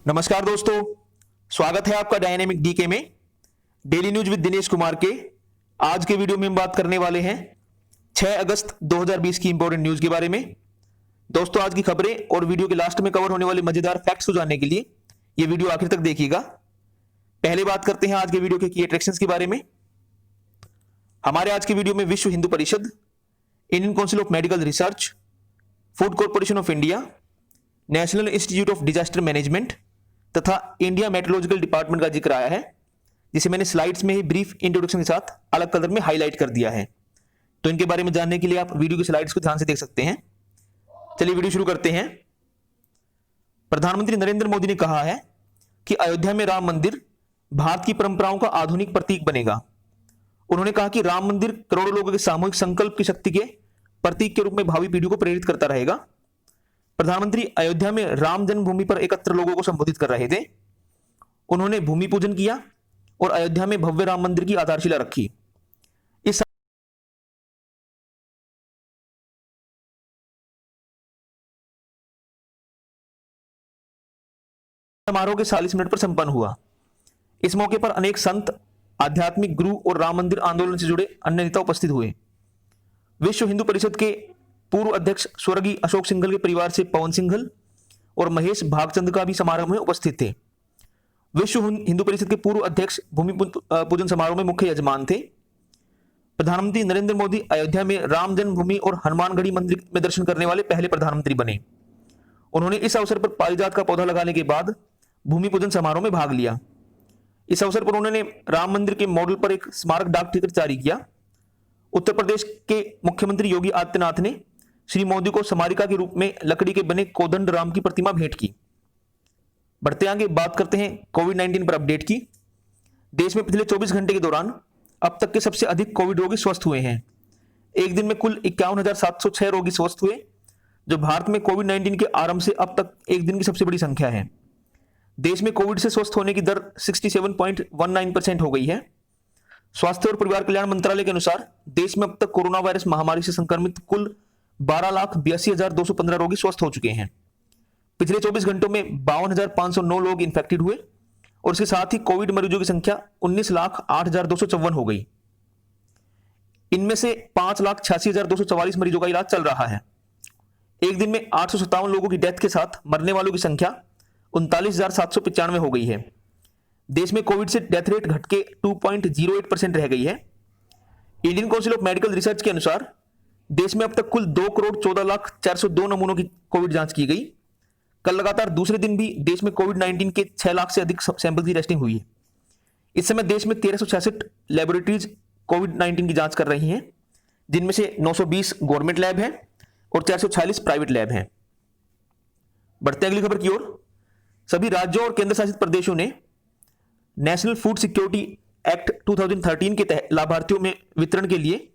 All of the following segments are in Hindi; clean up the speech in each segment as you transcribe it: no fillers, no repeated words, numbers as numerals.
नमस्कार दोस्तों, स्वागत है आपका डायनेमिक डीके में daily news with Dinesh Kumar के। आज के वीडियो में हम बात करने वाले हैं 6 अगस्त 2020 की इंपॉर्टेंट न्यूज के बारे में। दोस्तों, आज की खबरें और वीडियो के लास्ट में कवर होने वाले मजेदार फैक्ट्स को जानने के लिए यह वीडियो आखिर तक देखिएगा। पहले बात करते हैं आज के वीडियो के की अट्रैक्शंस के बारे में। हमारे आज के वीडियो में विश्व Hindu Parishad, Indian council of medical research, food corporation of India, national institute of disaster management तथा इंडिया मेट्रोलॉजिकल डिपार्टमेंट का जिक्र आया है, जिसे मैंने स्लाइड्स में ही ब्रीफ इंट्रोडक्शन के साथ अलग कलर में हाईलाइट कर दिया है। तो इनके बारे में जानने के लिए आप वीडियो की स्लाइड्स को ध्यान से देख सकते हैं। चलिए वीडियो शुरू करते हैं। प्रधानमंत्री नरेंद्र मोदी ने कहा है कि अयोध्या में राम मंदिर भारत की परंपराओं का आधुनिक प्रतीक बनेगा। उन्होंने कहा कि राम मंदिर करोड़ों लोगों के सामूहिक संकल्प की शक्ति के प्रतीक के रूप में भावी पीढ़ियों को प्रेरित करता रहेगा। प्रधानमंत्री अयोध्या में राम जन्मभूमि पर एकत्र लोगों को संबोधित कर रहे थे। उन्होंने भूमि पूजन किया और अयोध्या में भव्य राम मंदिर की आधारशिला रखी। इस समारोह के 40 मिनट पर संपन्न हुआ। इस मौके पर अनेक संत, आध्यात्मिक गुरु और राम मंदिर आंदोलन से जुड़े अन्य नेता उपस्थित हुए। विश्व हिंदू परिषद के पूर्व अध्यक्ष स्वर्गीय अशोक सिंघल के परिवार से पवन सिंघल और महेश भागचंद का भी समारोह में उपस्थित थे। विश्व हिंदू परिषद के पूर्व अध्यक्ष भूमि पूजन समारोह में मुख्य यजमान थे। प्रधानमंत्री नरेंद्र मोदी अयोध्या में राम जन्मभूमि और हनुमानगढ़ी मंदिर में दर्शन करने वाले पहले प्रधानमंत्री बने। उन्होंने इस अवसर पर पारिजात का पौधा लगाने के बाद भूमि पूजन समारोह में भाग लिया। इस अवसर पर उन्होंने राम मंदिर के मॉडल पर एक स्मारक डाक टिकट जारी किया। उत्तर प्रदेश के मुख्यमंत्री योगी आदित्यनाथ ने श्री मोदी को स्मारिका के रूप में लकड़ी के बने कोदंड राम की प्रतिमा भेंट की। बढ़ते आगे बात करते हैं कोविड-19 पर अपडेट की। देश में पिछले 24 घंटे के दौरान अब तक के सबसे अधिक कोविड रोगी स्वस्थ हुए हैं। एक दिन में कुल 51,706 रोगी स्वस्थ हुए, जो भारत में कोविड-19 के आरंभ से अब तक एक दिन की सबसे बड़ी संख्या है। देश में कोविड से स्वस्थ होने की दर 67.19% हो गई है। स्वास्थ्य और परिवार कल्याण मंत्रालय के अनुसार देश में अब तक कोरोना वायरस महामारी से संक्रमित कुल 12,82,215 रोगी स्वस्थ हो चुके हैं। पिछले 24 घंटों में 52,509 लोग इन्फेक्टेड हुए और इसके साथ ही कोविड मरीजों की संख्या 19,08,254 हो गई। इनमें से 5,86,244 मरीजों का इलाज चल रहा है। एक दिन में 857 लोगों की डेथ के साथ मरने वालों की संख्या 39,795 हो गई है। देश में कोविड से डेथ रेट घटके 2.08% रह गई है। Indian council of medical research के अनुसार देश में अब तक कुल 2,14,04,02 नमूनों की कोविड जांच की गई। कल लगातार दूसरे दिन भी देश में कोविड-19 के 6 लाख से अधिक सैंपल की टेस्टिंग हुई है। इस समय देश में 1366 लैबोरेटरीज कोविड-19 की जांच कर रही हैं, जिनमें से 920 गवर्नमेंट लैब हैं और 446 प्राइवेट लैब हैं। बढ़ते अगली खबर की ओर। सभी राज्यों और केंद्र शासित प्रदेशों ने नेशनल फूड सिक्योरिटी एक्ट 2013 के तहत लाभार्थियों में वितरण के लिए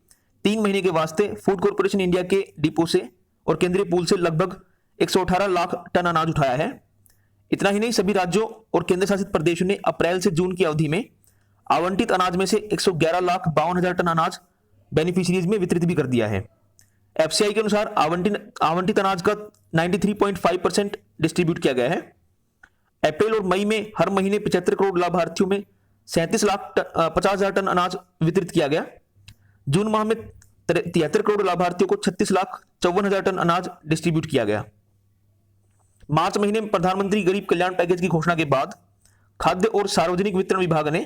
3 महीने के वास्ते फूड कॉर्पोरेशन इंडिया के डिपो से और केंद्रीय पूल से लगभग 118 लाख टन अनाज उठाया है। इतना ही नहीं, सभी राज्यों और केंद्र शासित प्रदेशों ने अप्रैल से जून की अवधि में आवंटित अनाज में से 111,52,000 टन अनाज बेनिफिशियरीज में वितरित भी कर दिया है। एफसीआई के अनुसार आवंटित अनाज का 93.5% डिस्ट्रीब्यूट किया गया है। अप्रैल और मई में हर महीने 75 करोड़ लाभार्थियों में 37,50,000 टन अनाज वितरित किया गया। जून माह में 73 करोड़ लाभार्थियों को 36,54,000 टन अनाज डिस्ट्रीब्यूट किया गया। मार्च महीने में प्रधानमंत्री गरीब कल्याण पैकेज की घोषणा के बाद खाद्य और सार्वजनिक वितरण विभाग ने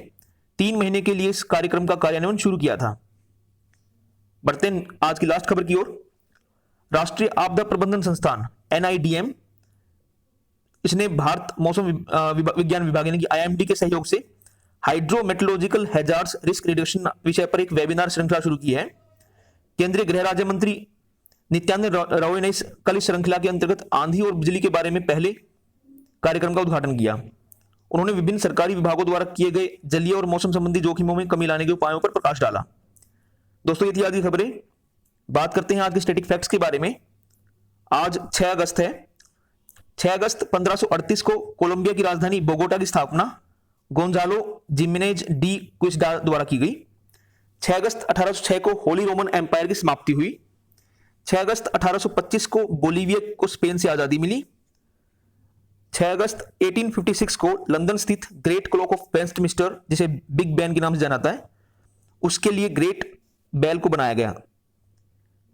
3 महीने के लिए इस कार्यक्रम का कार्यान्वयन शुरू किया था। बढ़ते हैं आज की लास्ट खबर की ओर। राष्ट्रीय आपदा प्रबंधन संस्थान NIDM इसने भारत मौसम विज्ञान विभाग यानी कि IMD के सहयोग से हाइड्रोमेट्रोलॉजिकल हैजार्ड्स रिस्क रिडक्शन विषय पर एक वेबिनार श्रृंखला शुरू की है। केंद्रीय गृह राज्य मंत्री नित्यानंद राय ने कल इस श्रृंखला के अंतर्गत आंधी और बिजली के बारे में पहले कार्यक्रम का उद्घाटन किया। उन्होंने विभिन्न सरकारी विभागों द्वारा किए गए जलीय और मौसम संबंधी जोखिमों में कमी लाने के उपायों पर प्रकाश डाला। दोस्तों, ये थी आज की खबरें। बात करते हैं आज के स्टैटिक फैक्ट्स के बारे में। आज 6 अगस्त है। 6 अगस्त 1538 को कोलंबिया की राजधानी बोगोटा की स्थापना गोंजालो जिमेनेज डी क्विस्डा द्वारा की गई। 6 अगस्त 1806 को होली रोमन एम्पायर की समाप्ति हुई। 6 अगस्त 1825 को बोलीविया को स्पेन से आजादी मिली। 6 अगस्त 1856 को लंदन स्थित ग्रेट क्लॉक ऑफ वेस्टमिंस्टर, जिसे बिग बैन के नाम से जाना जाता है, उसके लिए ग्रेट बेल को बनाया गया।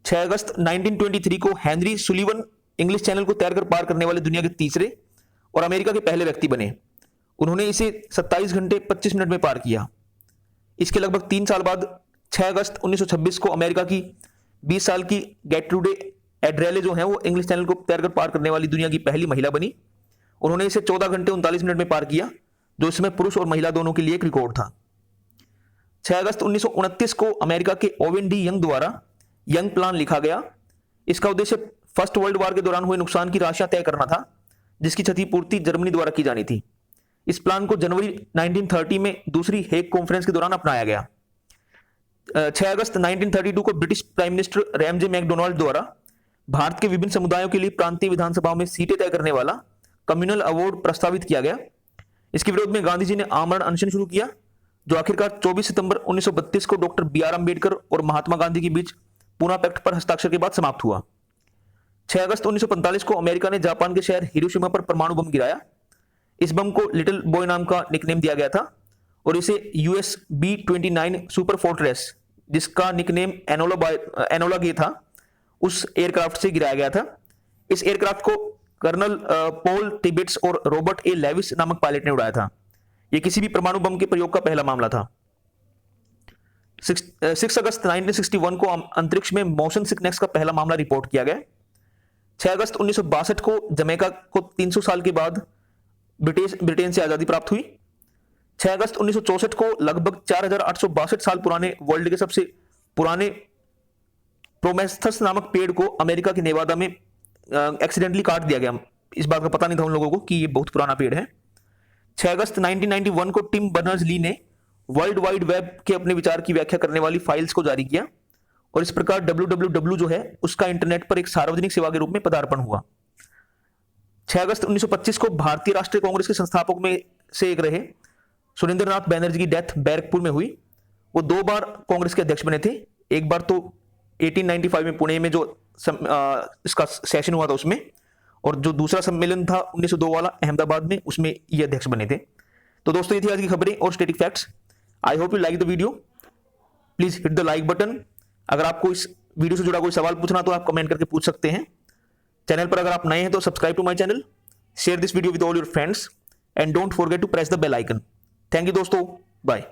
6 अगस्त 1923 को हेनरी सुलिवन इंग्लिश चैनल को तैरकर पार करने वाले दुनिया के तीसरे और अमेरिका के पहले व्यक्ति बने। उन्होंने इसे 27 घंटे 25 मिनट में पार किया। इसके लगभग 3 साल बाद 6 अगस्त 1926 को अमेरिका की 20 साल की गेट्रूडे एड्रेले जो है वो इंग्लिश चैनल को तैरकर पार करने वाली दुनिया की पहली महिला बनी। उन्होंने इसे 14 घंटे 39 मिनट में पार किया, जो इसमें पुरुष और महिला दोनों के लिए एक रिकॉर्ड था। 6 अगस्त 1929 को अमेरिका के ओवेन डी यंग द्वारा यंग प्लान लिखा गया। इसका उद्देश्य फर्स्ट वर्ल्ड वॉर के दौरान हुए नुकसान की राशियां तय करना था, जिसकी क्षतिपूर्ति जर्मनी द्वारा की जानी थी। इस प्लान को जनवरी 1930 में दूसरी हेग कॉन्फ्रेंस के दौरान अपनाया गया। 6 अगस्त 1932 को British prime minister Ramsay MacDonald द्वारा भारत के विभिन्न समुदायों के लिए प्रांतीय विधानसभाओं में सीटें तय करने वाला कम्युनल अवार्ड प्रस्तावित किया गया। इसके विरोध में गांधी जी ने आमरण अनशन शुरू किया, जो आखिरकार 24 सितंबर 1932 को डॉक्टर BR अम्बेडकर और महात्मा गांधी के बीच पूना पैक्ट पर हस्ताक्षर के बाद समाप्त हुआ। 6 अगस्त 1945 को अमेरिका ने जापान के शहर हिरोशिमा पर परमाणु बम गिराया। इस बम को लिटिल बॉय नाम का निकनेम दिया गया था और इसे US B-29 सुपर फोर्ट्रेस, जिसका निकनेम एनोला गे था, उस एयरक्राफ्ट से गिराया गया था। इस एयरक्राफ्ट को कर्नल पॉल टिबेट्स और रॉबर्ट ए लेविस नामक पायलट ने उड़ाया था। यह किसी भी परमाणु बम के प्रयोग का पहला मामला था। 6 अगस्त 1961 को अंतरिक्ष में मोशन सिकनेस का पहला मामला रिपोर्ट किया गया। 6 अगस्त 1962 को जमैका को 300 साल के बाद ब्रिटेन से आजादी प्राप्त हुई। 6 अगस्त 1964 को लगभग 4862 साल पुराने वर्ल्ड के सबसे पुराने प्रोमेथस नामक पेड़ को अमेरिका के नेवादा में एक्सीडेंटली काट दिया गया। इस बात का पता नहीं था उन लोगों को कि ये बहुत पुराना पेड़ है। 6 अगस्त 1991 को टिम बर्नर्स-ली ने वर्ल्ड वाइड वेब के अपने विचार की व्याख्या करने वाली फाइल्स को जारी किया और इस प्रकार www जो है उसका इंटरनेट पर एक सार्वजनिक सेवा के रूप में पदार्पण हुआ। 6 अगस्त 1925 को भारतीय राष्ट्रीय कांग्रेस के संस्थापकों में से एक रहे सुरेंद्रनाथ बैनर्जी की डेथ बैरकपुर में हुई। वो 2 बार कांग्रेस के अध्यक्ष बने थे। एक बार तो 1895 में पुणे में जो इसका सेशन हुआ था उसमें, और जो दूसरा सम्मेलन था 1902 वाला अहमदाबाद में, उसमें ये अध्यक्ष बने थे। तो दोस्तों ये थी आज की खबरें और static facts. I hope you like the video. Please hit the like button. अगर आपको इस वीडियो से जुड़ा कोई सवाल पूछना तो आप कमेंट करके पूछ सकते हैं। चैनल पर अगर आप नए हैं तो subscribe to my channel, share this video with all your friends and don't forget to press the bell icon. Thank you दोस्तों, बाय।